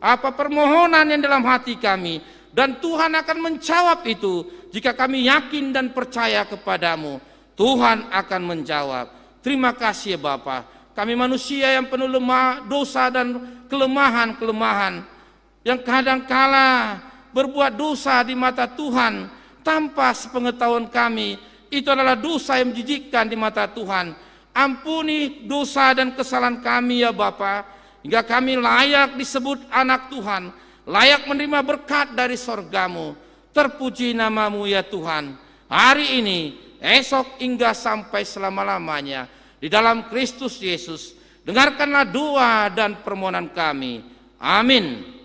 apa permohonan yang dalam hati kami, dan Tuhan akan menjawab itu. Jika kami yakin dan percaya kepadamu, Tuhan akan menjawab. Terima kasih ya Bapa. Kami manusia yang penuh lemah, dosa dan kelemahan-kelemahan, yang kadang-kala berbuat dosa di mata Tuhan tanpa sepengetahuan kami. Itu adalah dosa yang menjijikkan di mata Tuhan. Ampuni dosa dan kesalahan kami ya Bapa, hingga kami layak disebut anak Tuhan, layak menerima berkat dari sorgamu. Terpuji namamu ya Tuhan, hari ini, esok, hingga sampai selama-lamanya. Di dalam Kristus Yesus, dengarkanlah doa dan permohonan kami. Amin.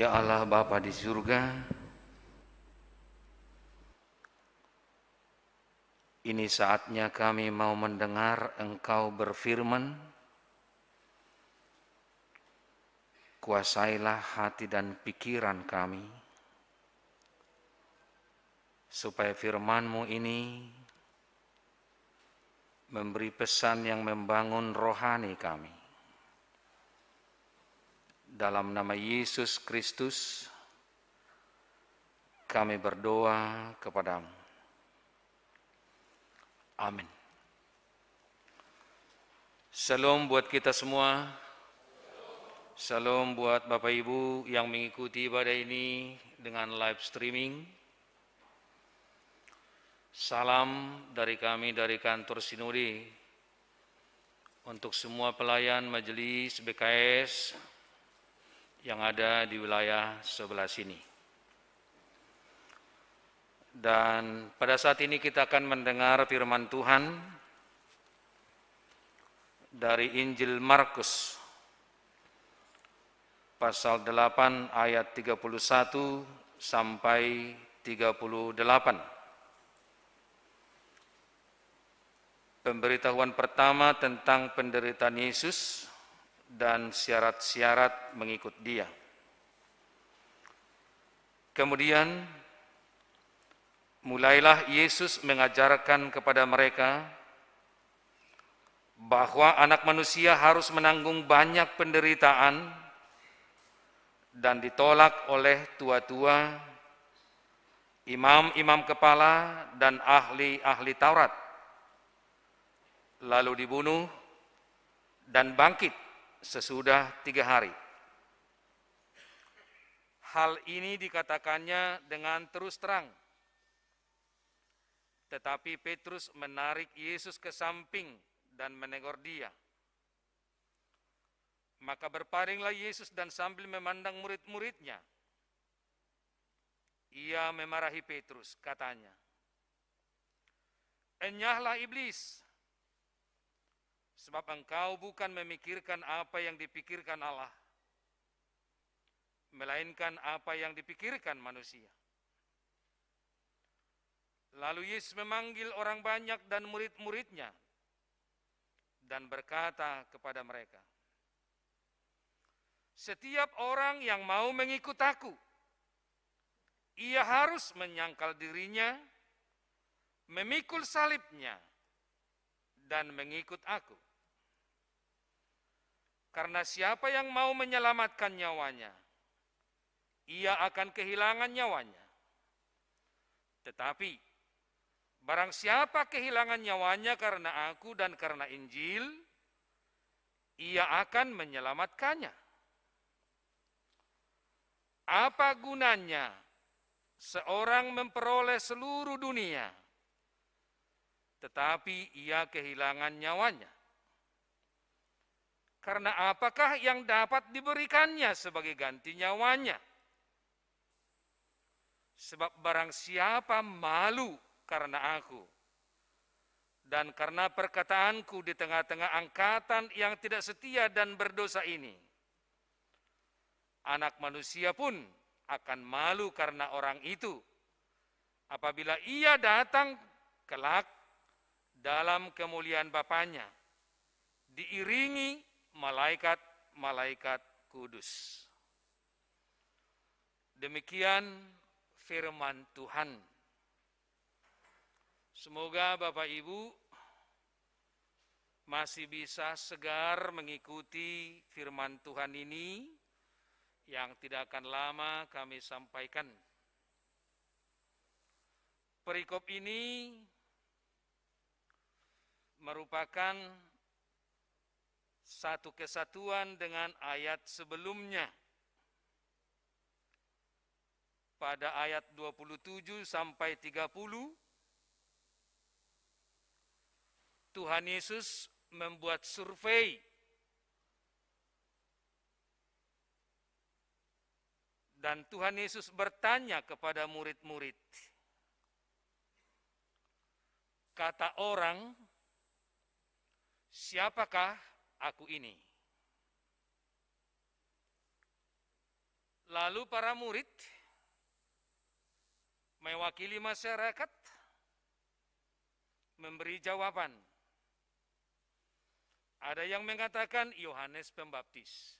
Ya Allah Bapa di surga, ini saatnya kami mau mendengar Engkau berfirman. Kuasailah hati dan pikiran kami, supaya firman-Mu ini memberi pesan yang membangun rohani kami. Dalam nama Yesus Kristus, kami berdoa kepadamu. Amin. Shalom buat kita semua. Shalom buat Bapak Ibu yang mengikuti ibadah ini dengan live streaming. Salam dari kami dari kantor Sinode untuk semua pelayan majelis BKS yang ada di wilayah sebelah sini. Dan pada saat ini kita akan mendengar firman Tuhan dari Injil Markus pasal 8 ayat 31 sampai 38. Pemberitahuan pertama tentang penderitaan Yesus dan syarat-syarat mengikut Dia. Kemudian mulailah Yesus mengajarkan kepada mereka bahwa Anak Manusia harus menanggung banyak penderitaan dan ditolak oleh tua-tua, imam-imam kepala, dan ahli-ahli Taurat, lalu dibunuh dan bangkit sesudah 3 hari. Hal ini dikatakannya dengan terus terang. Tetapi Petrus menarik Yesus ke samping dan menegur Dia. Maka berpalinglah Yesus dan sambil memandang murid-muridnya, ia memarahi Petrus, katanya, "Enyahlah iblis, sebab engkau bukan memikirkan apa yang dipikirkan Allah, melainkan apa yang dipikirkan manusia." Lalu Yesus memanggil orang banyak dan murid-muridnya dan berkata kepada mereka, "Setiap orang yang mau mengikut aku, ia harus menyangkal dirinya, memikul salibnya, dan mengikut aku. Karena siapa yang mau menyelamatkan nyawanya, ia akan kehilangan nyawanya. Tetapi barang siapa kehilangan nyawanya karena aku dan karena Injil, ia akan menyelamatkannya. Apa gunanya seorang memperoleh seluruh dunia, tetapi ia kehilangan nyawanya? Karena apakah yang dapat diberikannya sebagai ganti nyawanya? Sebab barang siapa malu karena aku dan karena perkataanku di tengah-tengah angkatan yang tidak setia dan berdosa ini, Anak Manusia pun akan malu karena orang itu apabila ia datang kelak dalam kemuliaan Bapanya, diiringi malaikat-malaikat kudus." Demikian firman Tuhan. Semoga Bapak Ibu masih bisa segar mengikuti firman Tuhan ini yang tidak akan lama kami sampaikan. Perikop ini merupakan satu kesatuan dengan ayat sebelumnya. Pada ayat 27 sampai 30, Tuhan Yesus membuat survei dan Tuhan Yesus bertanya kepada murid-murid, "Kata orang, siapakah aku ini?" Lalu para murid mewakili masyarakat memberi jawaban. Ada yang mengatakan Yohanes Pembaptis.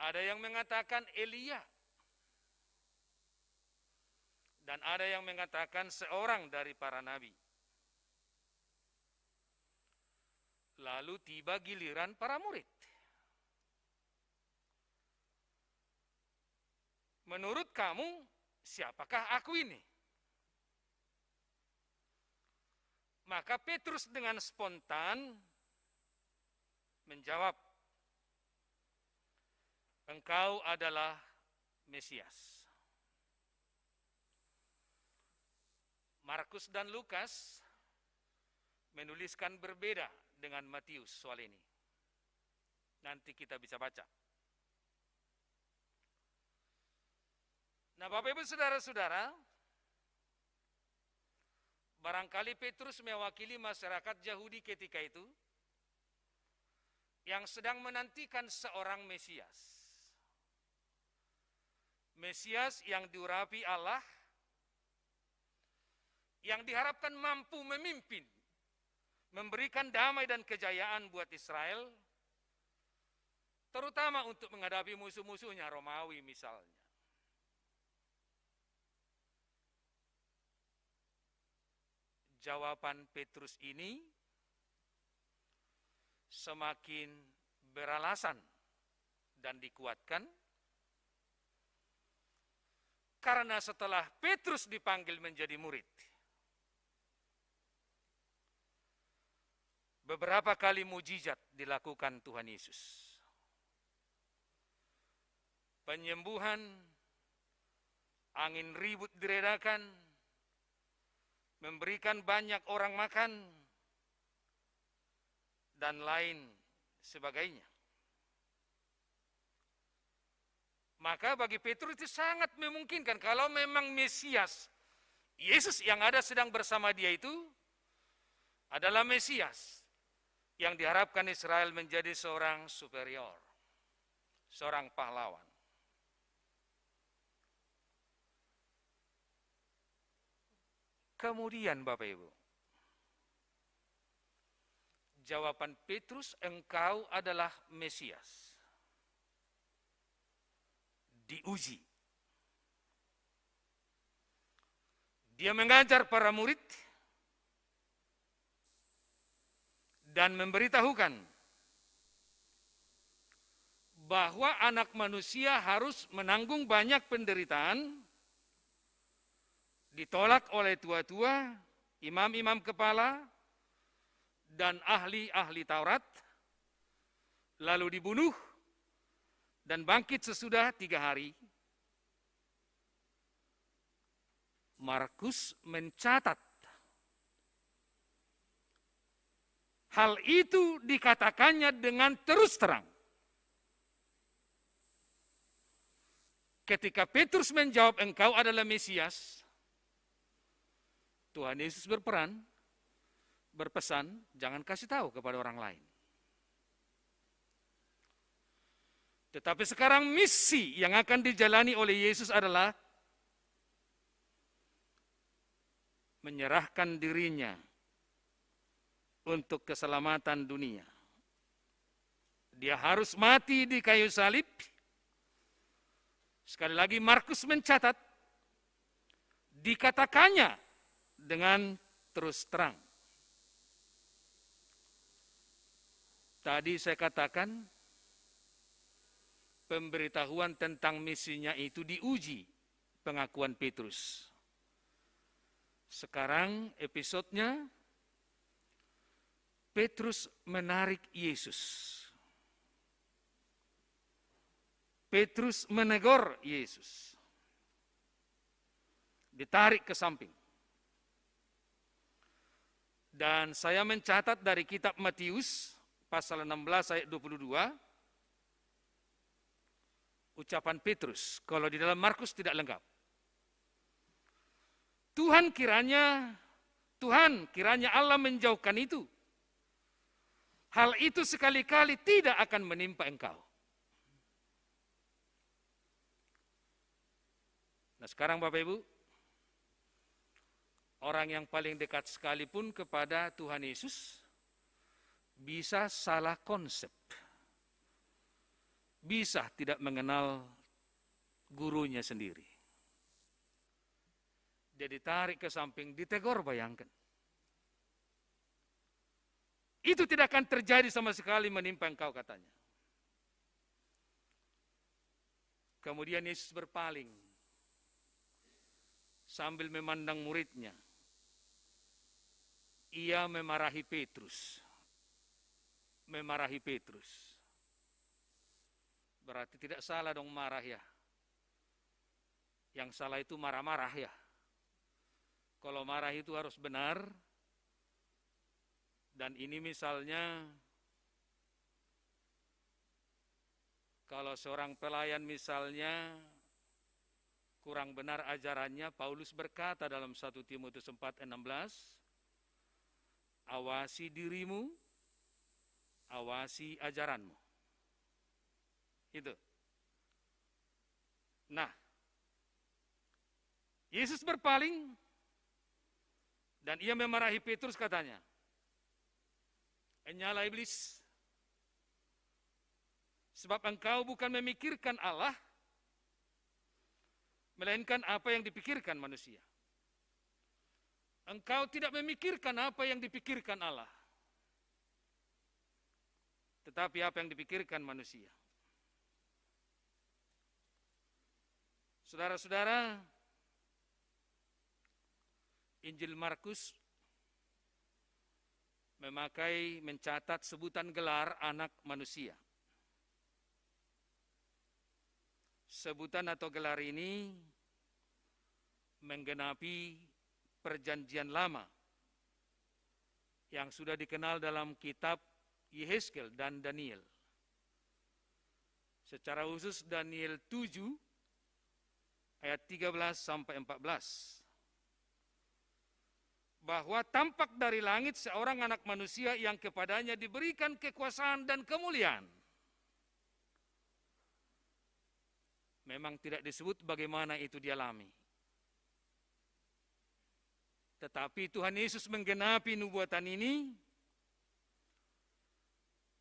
Ada yang mengatakan Elia. Dan ada yang mengatakan seorang dari para nabi. Lalu tiba giliran para murid. "Menurut kamu, siapakah aku ini?" Maka Petrus dengan spontan menjawab, "Engkau adalah Mesias." Markus dan Lukas menuliskan berbeda dengan Matius soal ini. Nanti kita bisa baca. Nah, Bapak Ibu Saudara-saudara, barangkali Petrus mewakili masyarakat Yahudi ketika itu yang sedang menantikan seorang Mesias. Mesias yang diurapi Allah, yang diharapkan mampu memimpin, memberikan damai dan kejayaan buat Israel, terutama untuk menghadapi musuh-musuhnya, Romawi misalnya. Jawaban Petrus ini semakin beralasan dan dikuatkan karena setelah Petrus dipanggil menjadi murid, beberapa kali mujizat dilakukan Tuhan Yesus. Penyembuhan, angin ribut diredakan, memberikan banyak orang makan, dan lain sebagainya. Maka bagi Petrus itu sangat memungkinkan kalau memang Mesias, Yesus yang ada sedang bersama dia itu adalah Mesias yang diharapkan Israel menjadi seorang superior, seorang pahlawan. Kemudian Bapak Ibu, jawaban Petrus, engkau adalah Mesias. Diuji. Dia mengajar para murid dan memberitahukan bahwa anak manusia harus menanggung banyak penderitaan, ditolak oleh tua-tua, imam-imam kepala, dan ahli-ahli Taurat, lalu dibunuh, dan bangkit sesudah 3 hari. Markus mencatat hal itu dikatakannya dengan terus terang. Ketika Petrus menjawab engkau adalah Mesias, Tuhan Yesus berpesan, jangan kasih tahu kepada orang lain. Tetapi sekarang misi yang akan dijalani oleh Yesus adalah menyerahkan dirinya untuk keselamatan dunia. Dia harus mati di kayu salib. Sekali lagi Markus mencatat, dikatakannya dengan terus terang. Tadi saya katakan, pemberitahuan tentang misinya itu diuji pengakuan Petrus. Sekarang episodenya, Petrus menarik Yesus. Petrus menegur Yesus. Ditarik ke samping. Dan saya mencatat dari kitab Matius, pasal 16 ayat 22, ucapan Petrus, kalau di dalam Markus tidak lengkap. Tuhan kiranya Allah menjauhkan itu. Hal itu sekali-kali tidak akan menimpa engkau. Nah sekarang Bapak Ibu, orang yang paling dekat sekalipun kepada Tuhan Yesus bisa salah konsep. Bisa tidak mengenal gurunya sendiri. Dia ditarik ke samping, ditegur, bayangkan. Itu tidak akan terjadi sama sekali menimpa engkau, katanya. Kemudian Yesus berpaling sambil memandang muridnya. Ia memarahi Petrus. Berarti tidak salah dong marah ya. Yang salah itu marah-marah ya. Kalau marah itu harus benar. Dan ini misalnya, kalau seorang pelayan misalnya kurang benar ajarannya, Paulus berkata dalam 1 Timotius 4:16, awasi dirimu, awasi ajaranmu. Itu. Nah, Yesus berpaling dan ia memarahi Petrus, katanya, "Enyala iblis, sebab engkau bukan memikirkan Allah, melainkan apa yang dipikirkan manusia. Engkau tidak memikirkan apa yang dipikirkan Allah, tetapi apa yang dipikirkan manusia." Saudara-saudara, Injil Markus mencatat sebutan gelar anak manusia. Sebutan atau gelar ini menggenapi perjanjian lama yang sudah dikenal dalam kitab Yehezkel dan Daniel. Secara khusus Daniel 7 ayat 13 sampai 14. Bahwa tampak dari langit seorang anak manusia yang kepadanya diberikan kekuasaan dan kemuliaan. Memang tidak disebut bagaimana itu dialami. Tetapi Tuhan Yesus menggenapi nubuatan ini,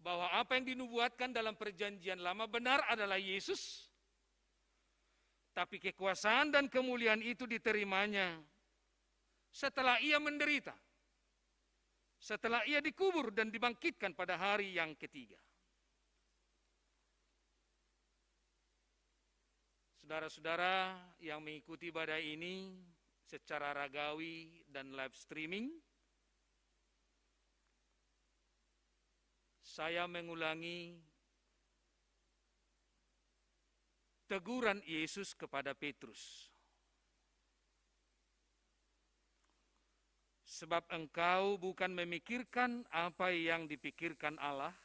bahwa apa yang dinubuatkan dalam perjanjian lama benar adalah Yesus, tapi kekuasaan dan kemuliaan itu diterimanya setelah ia menderita, setelah ia dikubur dan dibangkitkan pada hari yang ketiga. Saudara-saudara yang mengikuti ibadah ini secara ragawi dan live streaming, saya mengulangi teguran Yesus kepada Petrus. Sebab engkau bukan memikirkan apa yang dipikirkan Allah,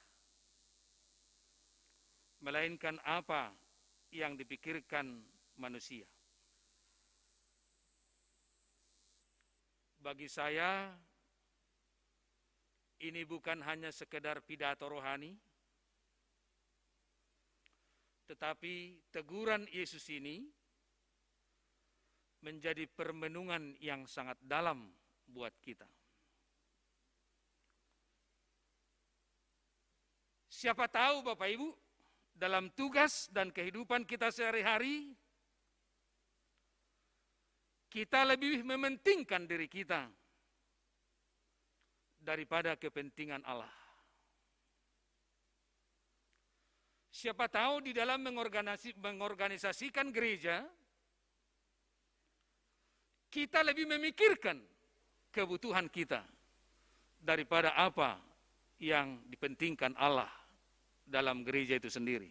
melainkan apa yang dipikirkan manusia. Bagi saya, ini bukan hanya sekedar pidato rohani, tetapi teguran Yesus ini menjadi permenungan yang sangat dalam buat kita. Siapa tahu Bapak Ibu, dalam tugas dan kehidupan kita sehari-hari, kita lebih mementingkan diri kita daripada kepentingan Allah. Siapa tahu di dalam mengorganisasikan gereja, kita lebih memikirkan kebutuhan kita daripada apa yang dipentingkan Allah dalam gereja itu sendiri.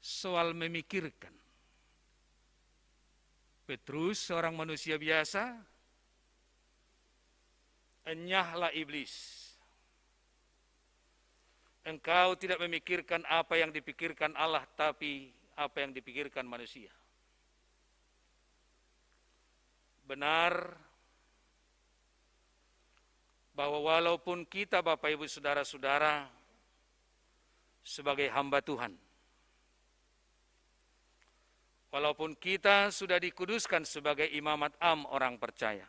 Soal memikirkan. Petrus, seorang manusia biasa, enyahlah iblis. Engkau tidak memikirkan apa yang dipikirkan Allah, tapi apa yang dipikirkan manusia. Benar bahwa walaupun kita Bapak Ibu Saudara-saudara sebagai hamba Tuhan, walaupun kita sudah dikuduskan sebagai imamat orang percaya,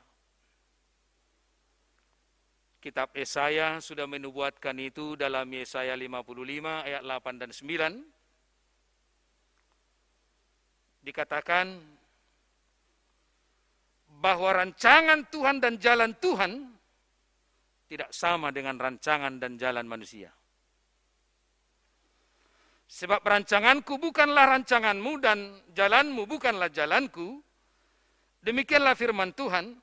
kitab Yesaya sudah menubuatkan itu dalam Yesaya 55 ayat 8 dan 9. Dikatakan bahwa rancangan Tuhan dan jalan Tuhan tidak sama dengan rancangan dan jalan manusia. Sebab rancanganku bukanlah rancanganmu dan jalanmu bukanlah jalanku. Demikianlah firman Tuhan.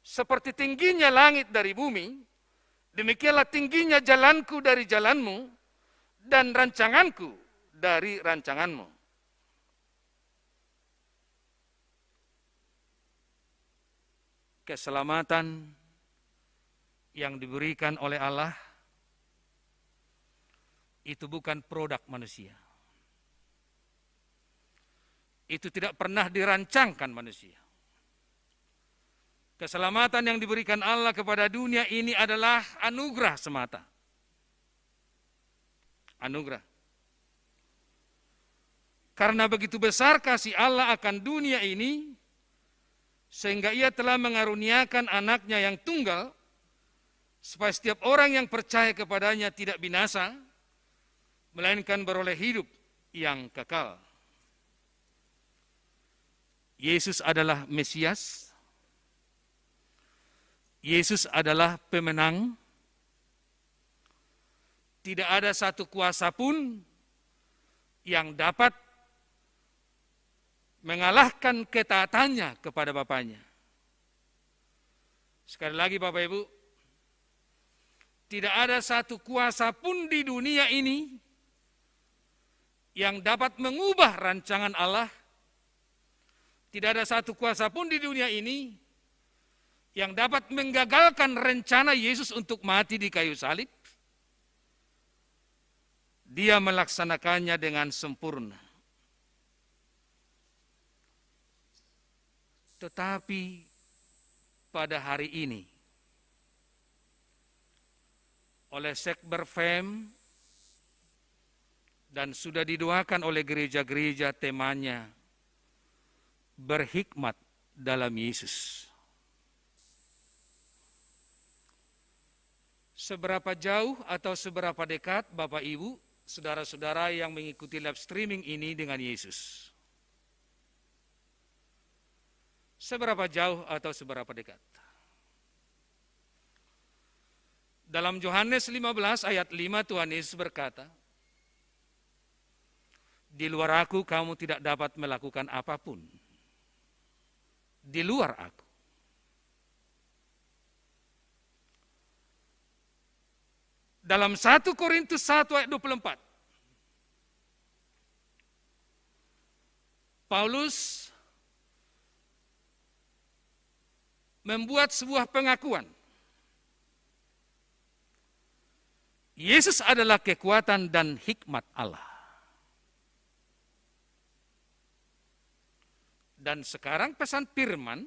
Seperti tingginya langit dari bumi, demikianlah tingginya jalanku dari jalanmu dan rancanganku dari rancanganmu. Keselamatan yang diberikan oleh Allah itu bukan produk manusia. Itu tidak pernah dirancangkan manusia. Keselamatan yang diberikan Allah kepada dunia ini adalah anugerah semata. Anugerah. Karena begitu besar kasih Allah akan dunia ini, sehingga ia telah mengaruniakan anaknya yang tunggal, supaya setiap orang yang percaya kepadanya tidak binasa, melainkan beroleh hidup yang kekal. Yesus adalah Mesias. Yesus adalah pemenang. Tidak ada satu kuasa pun yang dapat mengalahkan ketaatannya kepada Bapaknya. Sekali lagi Bapak Ibu, tidak ada satu kuasa pun di dunia ini yang dapat mengubah rancangan Allah. Tidak ada satu kuasa pun di dunia ini yang dapat menggagalkan rencana Yesus untuk mati di kayu salib, Dia melaksanakannya dengan sempurna. Tetapi pada hari ini, oleh Sekber FEM dan sudah didoakan oleh gereja-gereja, temanya berhikmat dalam Yesus. Seberapa jauh atau seberapa dekat Bapak Ibu, saudara-saudara yang mengikuti live streaming ini dengan Yesus? Seberapa jauh atau seberapa dekat? Dalam Yohanes 15 ayat 5 Tuhan Yesus berkata, di luar aku kamu tidak dapat melakukan apapun. Di luar aku. Dalam 1 Korintus 1 ayat 24, Paulus membuat sebuah pengakuan. Yesus adalah kekuatan dan hikmat Allah. Dan sekarang pesan firman,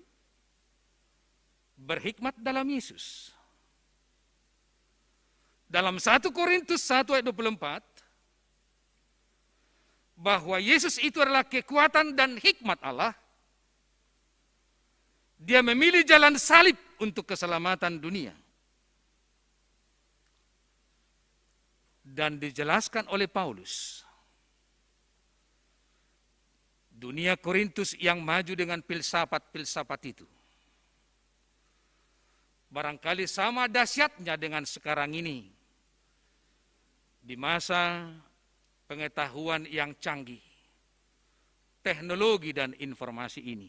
berhikmat dalam Yesus. Dalam 1 Korintus 1 ayat 24, bahwa Yesus itu adalah kekuatan dan hikmat Allah. Dia memilih jalan salib untuk keselamatan dunia. Dan dijelaskan oleh Paulus, dunia Korintus yang maju dengan filsafat-filsafat itu barangkali sama dahsyatnya dengan sekarang ini, di masa pengetahuan yang canggih, teknologi dan informasi ini,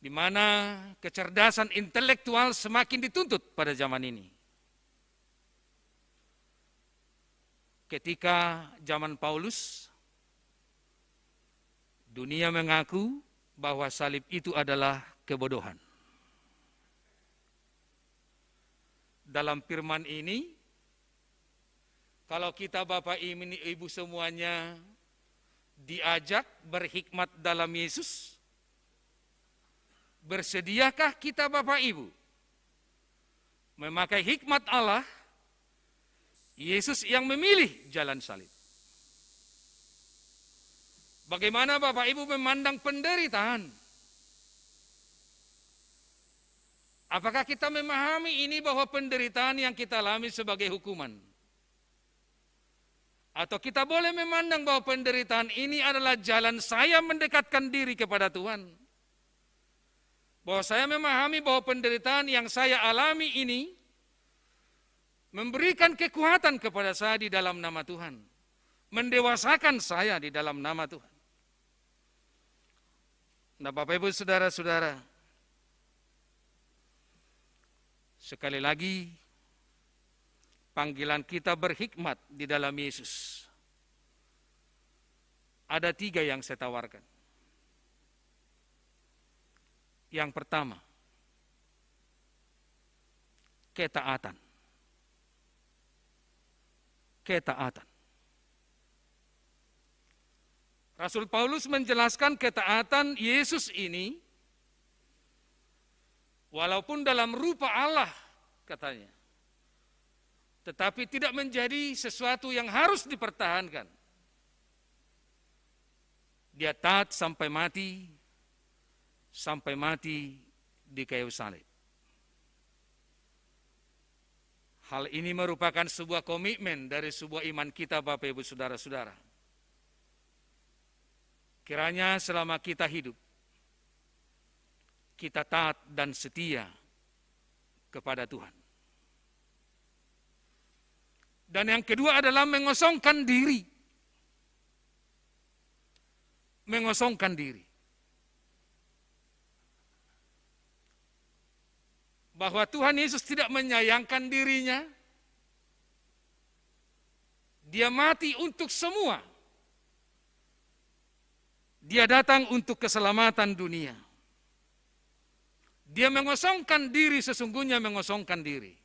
di mana kecerdasan intelektual semakin dituntut pada zaman ini. Ketika zaman Paulus, dunia mengaku bahwa salib itu adalah kebodohan. Dalam firman ini, kalau kita Bapak Ibu semuanya diajak berhikmat dalam Yesus, bersediakah kita Bapak Ibu memakai hikmat Allah, Yesus yang memilih jalan salib? Bagaimana Bapak Ibu memandang penderitaan? Apakah kita memahami ini bahwa penderitaan yang kita alami sebagai hukuman? Atau kita boleh memandang bahwa penderitaan ini adalah jalan saya mendekatkan diri kepada Tuhan? Bahwa saya memahami bahwa penderitaan yang saya alami ini memberikan kekuatan kepada saya di dalam nama Tuhan. Mendewasakan saya di dalam nama Tuhan. Nah Bapak Ibu saudara-saudara, sekali lagi panggilan kita berhikmat di dalam Yesus. Ada 3 yang saya tawarkan. Yang pertama, ketaatan. Ketaatan. Rasul Paulus menjelaskan ketaatan Yesus ini, walaupun dalam rupa Allah katanya, tetapi tidak menjadi sesuatu yang harus dipertahankan. Dia taat sampai mati di kayu salib. Hal ini merupakan sebuah komitmen dari sebuah iman kita Bapak Ibu Saudara-saudara. Kiranya selama kita hidup, kita taat dan setia kepada Tuhan. Dan yang kedua adalah mengosongkan diri. Mengosongkan diri. Bahwa Tuhan Yesus tidak menyayangkan dirinya. Dia mati untuk semua. Dia datang untuk keselamatan dunia. Dia mengosongkan diri, sesungguhnya mengosongkan diri.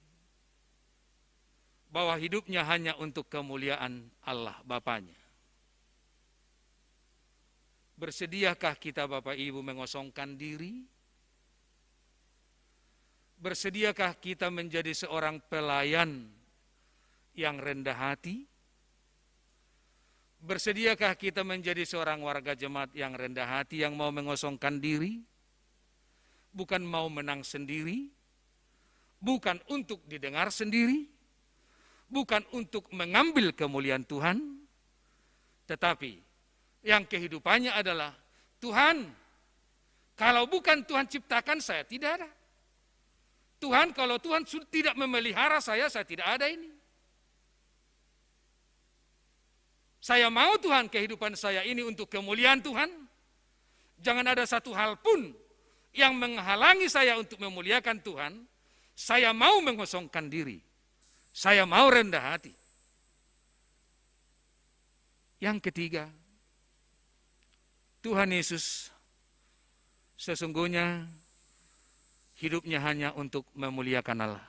Bahwa hidupnya hanya untuk kemuliaan Allah Bapanya. Bersediakah kita Bapak Ibu mengosongkan diri? Bersediakah kita menjadi seorang pelayan yang rendah hati? Bersediakah kita menjadi seorang warga jemaat yang rendah hati, yang mau mengosongkan diri? Bukan mau menang sendiri, bukan untuk didengar sendiri, bukan untuk mengambil kemuliaan Tuhan, tetapi yang kehidupannya adalah, Tuhan, kalau bukan Tuhan ciptakan saya tidak ada. Tuhan, kalau Tuhan tidak memelihara saya tidak ada ini. Saya mau Tuhan kehidupan saya ini untuk kemuliaan Tuhan. Jangan ada satu hal pun yang menghalangi saya untuk memuliakan Tuhan. Saya mau mengosongkan diri. Saya mau rendah hati. Yang ketiga, Tuhan Yesus sesungguhnya hidupnya hanya untuk memuliakan Allah.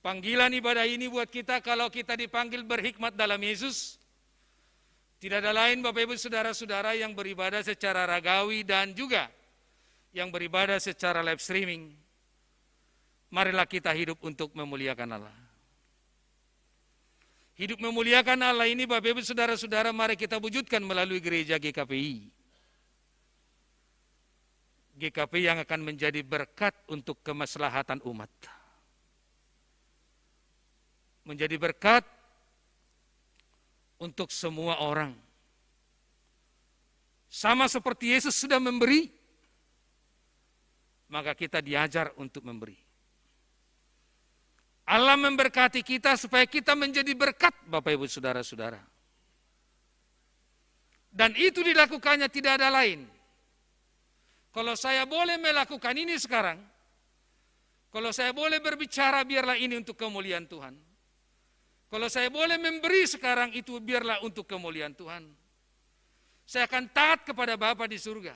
Panggilan ibadah ini buat kita, kalau kita dipanggil berhikmat dalam Yesus, tidak ada lain Bapak Ibu Saudara-saudara yang beribadah secara ragawi dan juga yang beribadah secara live streaming. Marilah kita hidup untuk memuliakan Allah. Hidup memuliakan Allah ini Bapak Ibu Saudara-saudara, mari kita wujudkan melalui gereja GKPI. GKPI yang akan menjadi berkat untuk kemaslahatan umat. Menjadi berkat untuk semua orang. Sama seperti Yesus sudah memberi, maka kita diajar untuk memberi. Allah memberkati kita supaya kita menjadi berkat Bapak Ibu Saudara-saudara. Dan itu dilakukannya tidak ada lain. Kalau saya boleh melakukan ini sekarang, kalau saya boleh berbicara biarlah ini untuk kemuliaan Tuhan. Kalau saya boleh memberi sekarang itu biarlah untuk kemuliaan Tuhan. Saya akan taat kepada Bapa di surga.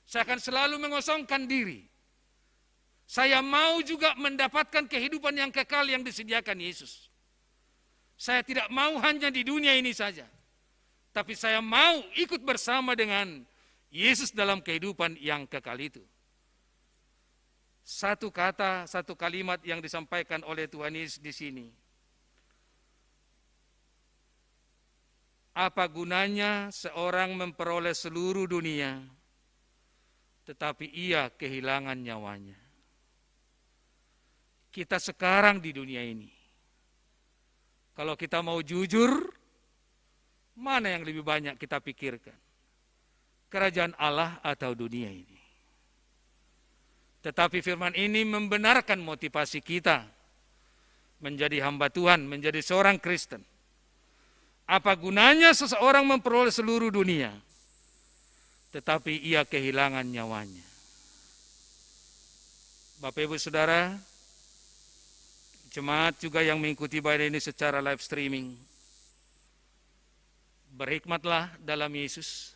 Saya akan selalu mengosongkan diri. Saya mau juga mendapatkan kehidupan yang kekal yang disediakan Yesus. Saya tidak mau hanya di dunia ini saja. Tapi saya mau ikut bersama dengan Yesus dalam kehidupan yang kekal itu. Satu kata, satu kalimat yang disampaikan oleh Tuhan Yesus di sini. Apa gunanya seorang memperoleh seluruh dunia, tetapi ia kehilangan nyawanya? Kita sekarang di dunia ini, kalau kita mau jujur, mana yang lebih banyak kita pikirkan? Kerajaan Allah atau dunia ini? Tetapi firman ini membenarkan motivasi kita menjadi hamba Tuhan, menjadi seorang Kristen. Apa gunanya seseorang memperoleh seluruh dunia, tetapi ia kehilangan nyawanya? Bapak Ibu Saudara, jemaat juga yang mengikuti ibadah ini secara live streaming, berhikmatlah dalam Yesus,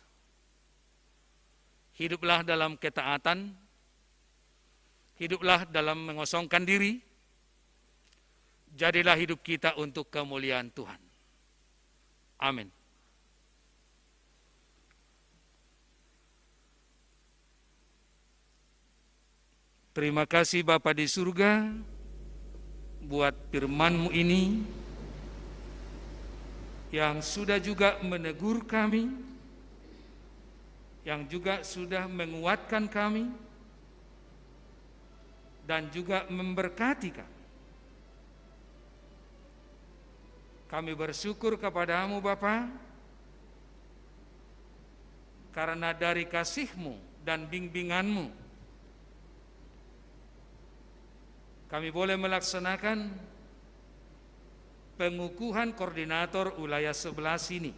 hiduplah dalam ketaatan, hiduplah dalam mengosongkan diri, jadilah hidup kita untuk kemuliaan Tuhan. Amin. Terima kasih Bapa di surga buat firman-Mu ini yang sudah juga menegur kami, yang juga sudah menguatkan kami, dan juga memberkati kami. Kami bersyukur kepadamu Bapa, karena dari kasih-Mu dan bimbingan-Mu, kami boleh melaksanakan pengukuhan koordinator wilayah 11 ini.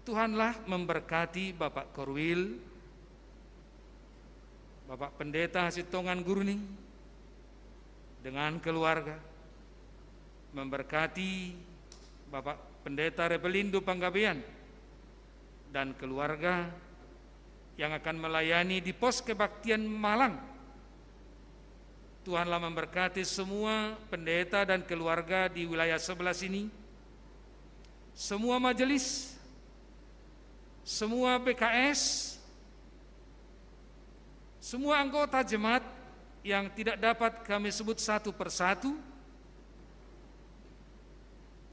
Tuhanlah memberkati Bapak Korwil, Bapak Pendeta Sitongan Gurning, dengan keluarga, memberkati Bapak Pendeta Rebelindo Panggabean dan keluarga, yang akan melayani di pos kebaktian Malang. Tuhanlah memberkati semua pendeta dan keluarga di wilayah sebelah sini, semua majelis, semua BKS, semua anggota jemaat yang tidak dapat kami sebut satu persatu.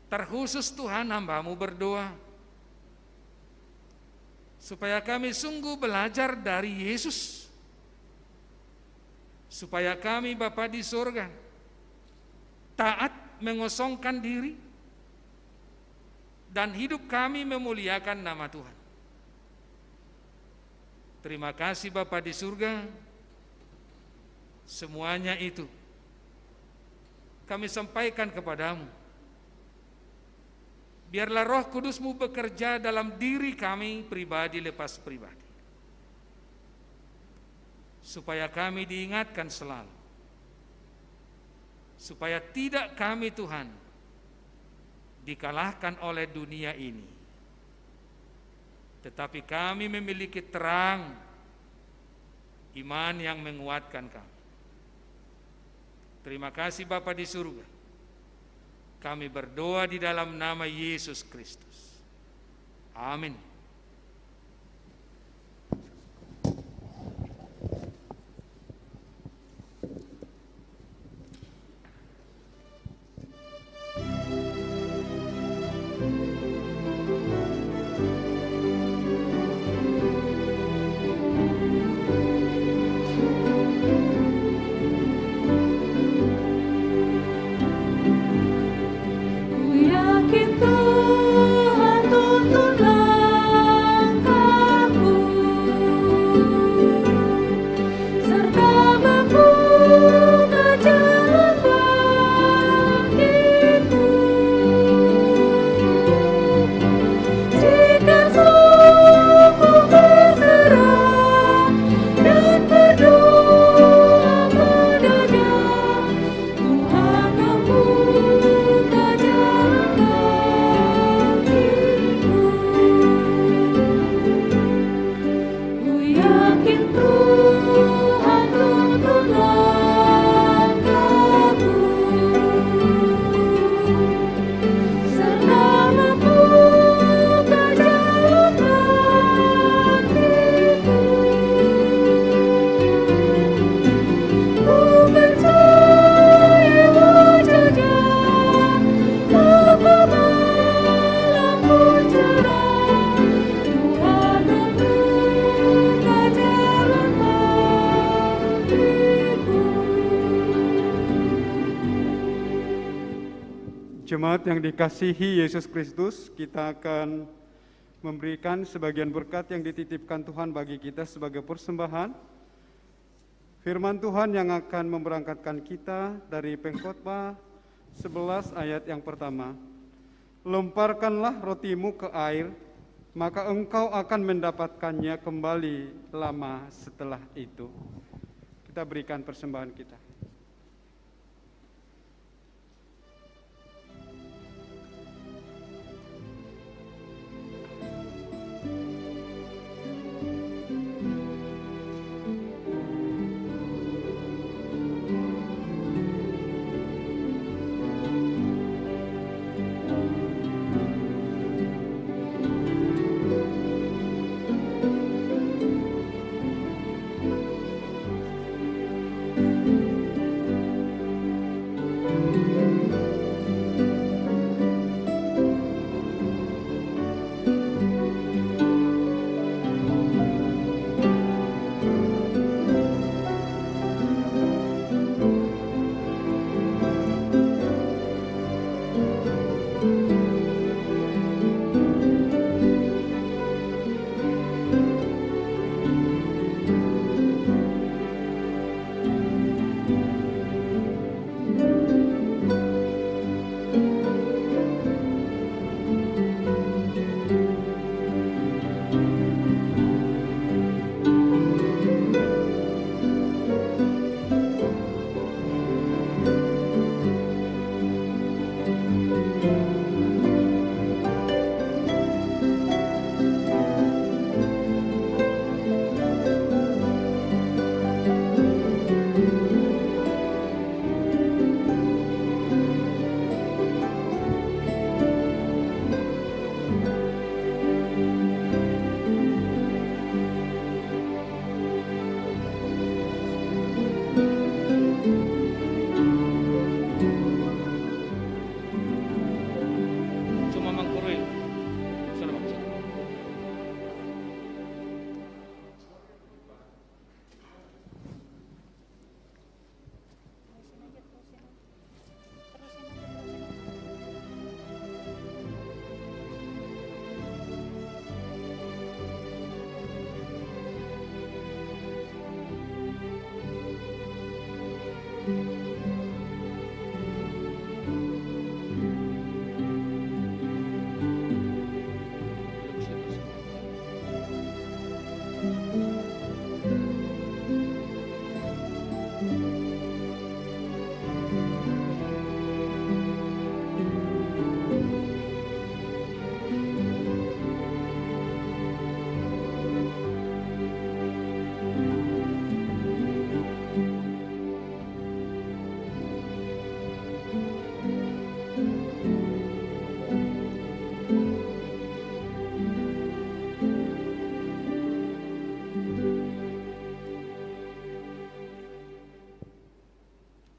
Terkhusus Tuhan, hamba-Mu berdoa supaya kami sungguh belajar dari Yesus, supaya kami Bapa di surga taat mengosongkan diri dan hidup kami memuliakan nama Tuhan. Terima kasih Bapa di surga, semuanya itu kami sampaikan kepadamu. Biarlah Roh Kudus-Mu bekerja dalam diri kami pribadi lepas pribadi, supaya kami diingatkan selalu, supaya tidak kami Tuhan dikalahkan oleh dunia ini, tetapi kami memiliki terang iman yang menguatkan kami. Terima kasih Bapa di surga. Kami berdoa di dalam nama Yesus Kristus. Amin. Jemaat yang dikasihi Yesus Kristus, kita akan memberikan sebagian berkat yang dititipkan Tuhan bagi kita sebagai persembahan. Firman Tuhan yang akan memberangkatkan kita dari Pengkhotbah 11 ayat yang pertama. Lemparkanlah rotimu ke air, maka engkau akan mendapatkannya kembali lama setelah itu. Kita berikan persembahan kita.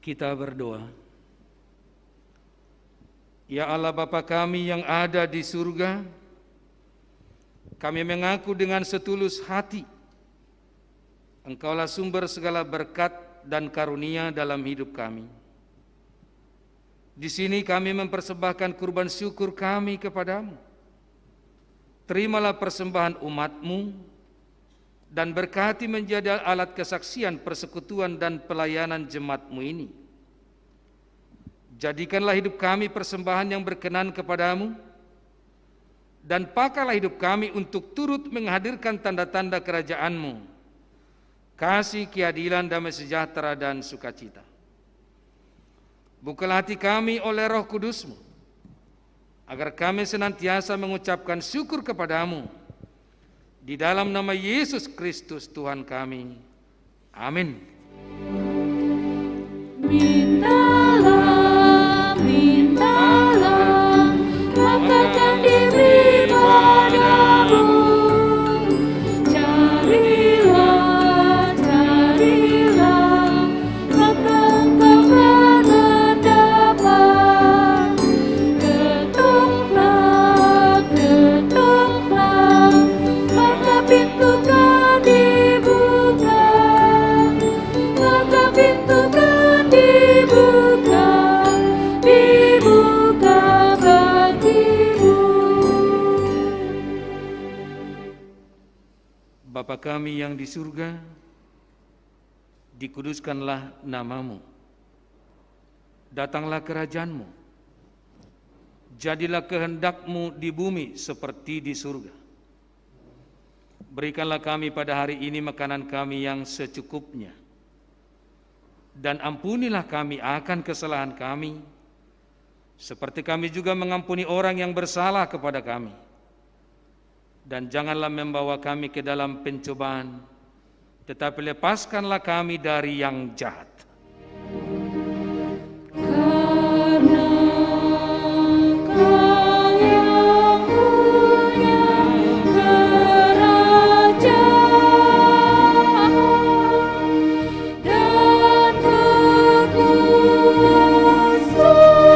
Kita berdoa. Ya Allah Bapa kami yang ada di surga, kami mengaku dengan setulus hati, Engkaulah sumber segala berkat dan karunia dalam hidup kami. Di sini kami mempersembahkan kurban syukur kami kepadamu. Terimalah persembahan umat-Mu dan berkati menjadi alat kesaksian persekutuan dan pelayanan jemaat-Mu ini. Jadikanlah hidup kami persembahan yang berkenan kepadamu, dan pakailah hidup kami untuk turut menghadirkan tanda-tanda kerajaan-Mu, kasih, keadilan, damai sejahtera, dan sukacita. Bukalah hati kami oleh Roh Kudus-Mu, agar kami senantiasa mengucapkan syukur kepadamu, di dalam nama Yesus Kristus Tuhan kami. Amin. Mintalah, mintalah, maka akan diberi padamu. Carilah, carilah, maka engkau akan dapat. Ketoklah, ketoklah, maka pintu kan dibuka, maka pintu kan dibuka, dibuka bagimu. Bapa kami yang di surga, dikuduskanlah namamu. Datanglah kerajaan-Mu. Jadilah kehendak-Mu di bumi seperti di surga. Berikanlah kami pada hari ini makanan kami yang secukupnya. Dan ampunilah kami akan kesalahan kami, seperti kami juga mengampuni orang yang bersalah kepada kami. Dan janganlah membawa kami ke dalam pencobaan, tetapi lepaskanlah kami dari yang jahat. Karena Kau yang punya kerajaan dan kekuasaan dan kemuliaan sampai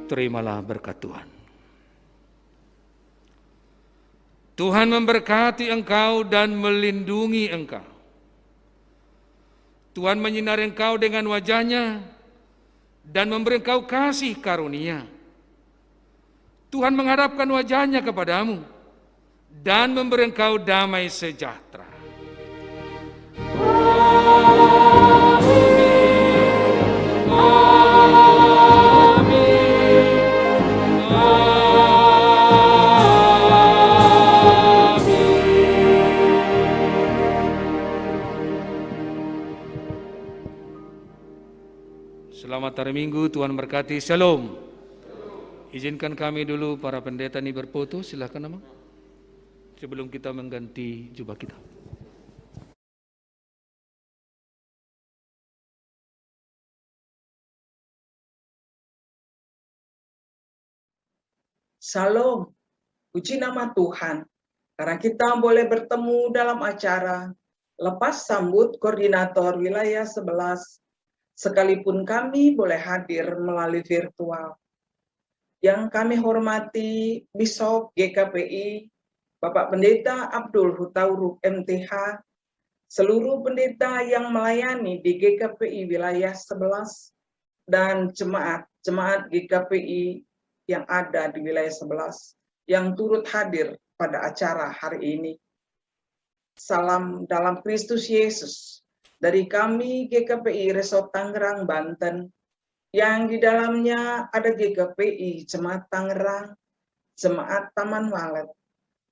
Terimalah berkat Tuhan. Tuhan memberkati engkau dan melindungi engkau. Tuhan menyinari engkau dengan wajah-Nya dan memberi engkau kasih karunia. Tuhan menghadapkan wajah-Nya kepadamu dan memberi engkau damai sejahtera. Selamat hari Minggu, Tuhan berkati. Shalom. Izinkan kami dulu para pendeta ini berfoto, silakan Amang. Sebelum kita mengganti jubah kita. Salam, puji nama Tuhan, karena kita boleh bertemu dalam acara lepas sambut koordinator wilayah 11, sekalipun kami boleh hadir melalui virtual. yang kami hormati Bishop GKPI, Bapak Pendeta Abdul Hutauruk MTH, seluruh pendeta yang melayani di GKPI wilayah 11, dan jemaat GKPI yang ada di wilayah 11 yang turut hadir pada acara hari ini. Salam dalam Kristus Yesus dari kami GKPI Resort Tangerang, Banten, yang di dalamnya ada GKPI Jemaat Tangerang, Jemaat Taman Walet,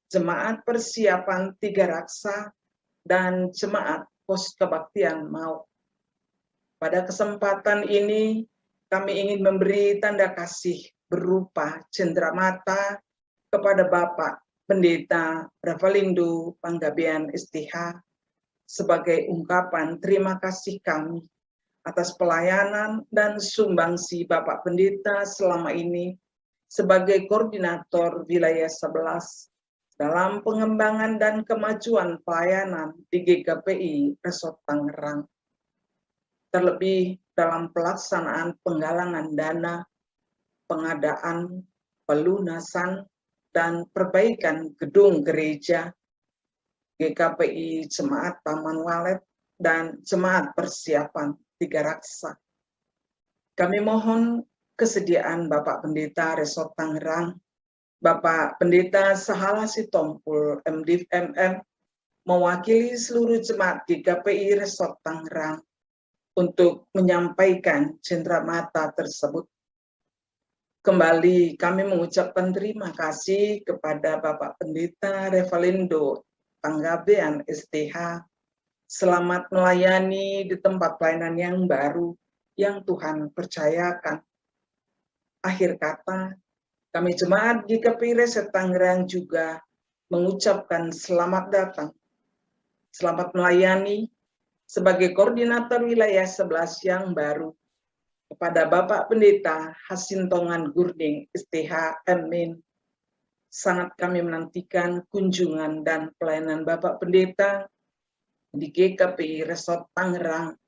Jemaat Persiapan Tiga Raksa, dan Jemaat Pos Kebaktian Maut. Pada kesempatan ini, kami ingin memberi tanda kasih berupa cenderamata kepada Bapak Pendeta Revalindo Panggabean STH sebagai ungkapan terima kasih kami atas pelayanan dan sumbangsi Bapak Pendeta selama ini sebagai koordinator wilayah 11 dalam pengembangan dan kemajuan pelayanan di GKPI Resort Tangerang. Terlebih dalam pelaksanaan penggalangan dana, pengadaan, pelunasan, dan perbaikan gedung gereja, GKPI Jemaat Taman Walet, dan Jemaat Persiapan Tiga Raksa. Kami mohon kesediaan Bapak Pendeta Resort Tangerang, Bapak Pendeta Sahala Sitompul MDiv MM, mewakili seluruh jemaat GKPI Resort Tangerang untuk menyampaikan cenderamata tersebut. Kembali kami mengucapkan terima kasih kepada Bapak Pendeta Revalindo Panggabean STH. Selamat melayani di tempat pelayanan yang baru yang Tuhan percayakan. Akhir kata, kami jemaat GKPI Resort Tangerang juga mengucapkan selamat datang. Selamat melayani sebagai koordinator wilayah 11 yang baru kepada Bapak Pendeta Hasintongan Gurding STH Amin. Sangat kami menantikan kunjungan dan pelayanan Bapak Pendeta di GKPI Resort Tangerang.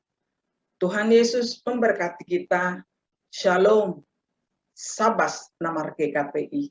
Tuhan Yesus memberkati kita. Shalom. Sabas Namar GKPI.